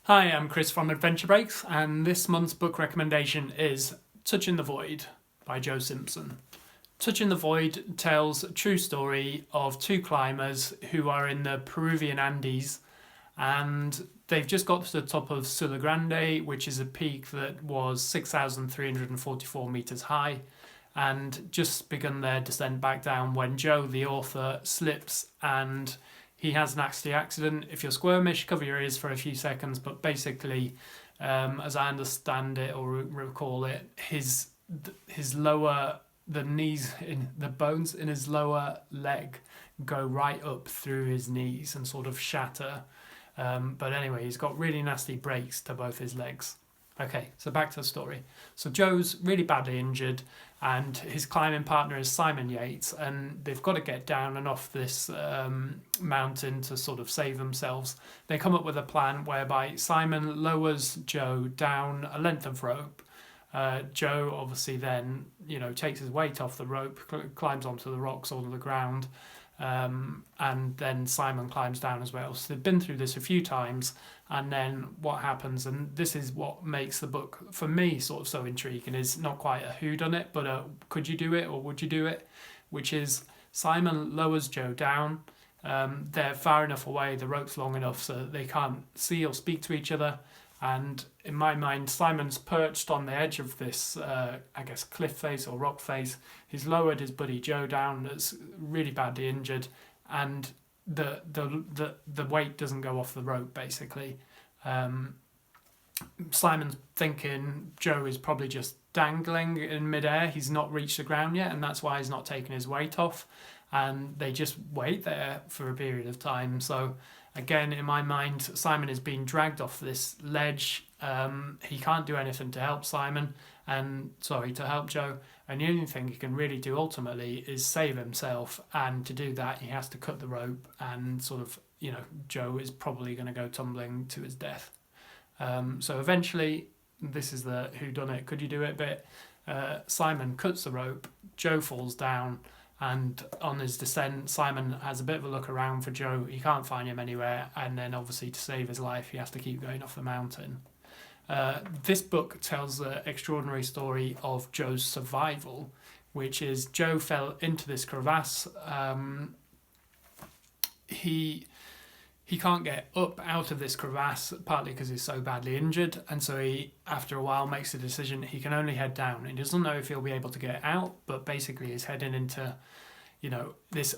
Hi, I'm Chris from Adventure Breaks, and this month's book recommendation is Touching the Void by Joe Simpson. Touching the Void tells a true story of two climbers who are in the Peruvian Andes, and they've just got to the top of Sula Grande, which is a peak that was 6,344 metres high, and just begun their descent back down when Joe, the author, slips and he has a nasty accident. If you're squirmish, cover your ears for a few seconds, but basically, as I understand it or recall it, his lower, the knees, in the bones in his lower leg go right up through his knees and sort of shatter. But anyway, he's got really nasty breaks to both his legs. Okay, so back to the story. So Joe's really badly injured, and his climbing partner is Simon Yates, and they've got to get down and off this mountain to sort of save themselves. They come up with a plan whereby Simon lowers Joe down a length of rope. Joe obviously then, takes his weight off the rope, climbs onto the rocks or the ground, and then Simon climbs down as well. So they've been through this a few times, and then what happens, and this is what makes the book for me sort of so intriguing, is not quite a whodunit, but a could you do it or would you do it, which is Simon lowers Joe down. They're far enough away, the rope's long enough so that they can't see or speak to each other. And in my mind, Simon's perched on the edge of this, cliff face or rock face. He's lowered his buddy Joe down, that's really badly injured, and the weight doesn't go off the rope, basically. Simon's thinking Joe is probably just dangling in midair. He's not reached the ground yet, and that's why he's not taking his weight off. And they just wait there for a period of time. So again, in my mind, Simon is being dragged off this ledge. He can't do anything to help to help Joe. And the only thing he can really do ultimately is save himself. And to do that, he has to cut the rope, and Joe is probably going to go tumbling to his death. So eventually, this is the whodunit, could you do it bit. Simon cuts the rope, Joe falls down, and on his descent, Simon has a bit of a look around for Joe. He can't find him anywhere, and then obviously to save his life, he has to keep going off the mountain. This book tells the extraordinary story of Joe's survival, which is Joe fell into this crevasse. He can't get up out of this crevasse, partly because he's so badly injured, and so he, after a while, makes the decision he can only head down. He doesn't know if he'll be able to get out, but basically he's heading into, this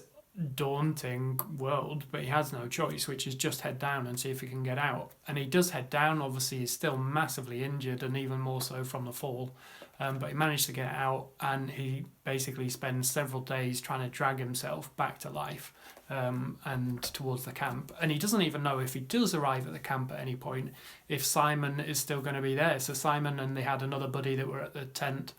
daunting world, but he has no choice, which is just head down and see if he can get out. And he does head down. Obviously, he's still massively injured, and even more so from the fall. But he managed to get out, and he basically spends several days trying to drag himself back to life and towards the camp. And he doesn't even know if he does arrive at the camp at any point, if Simon is still going to be there. So Simon and they had another buddy that were at the tent.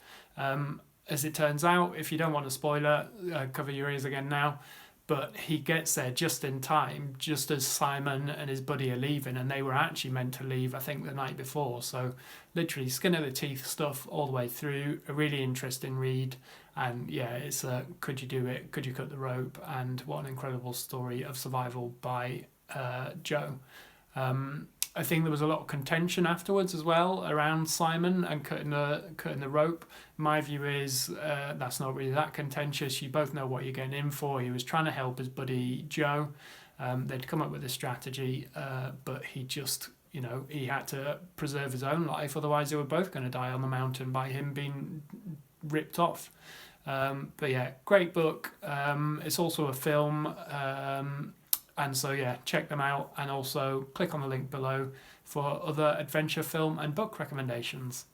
As it turns out, if you don't want a spoiler, cover your ears again now. But he gets there just in time, just as Simon and his buddy are leaving, and they were actually meant to leave, I think, the night before. So literally skin of the teeth stuff all the way through. A really interesting read. And yeah, it's a could you do it, could you cut the rope, and what an incredible story of survival by Joe. I think there was a lot of contention afterwards as well around Simon and cutting the rope. My view is that's not really that contentious. You both know what you're getting in for. He was trying to help his buddy Joe. They'd come up with a strategy, but he just, he had to preserve his own life. Otherwise, they were both going to die on the mountain by him being ripped off. But yeah, great book. It's also a film. And so, yeah, check them out, and also click on the link below for other adventure film and book recommendations.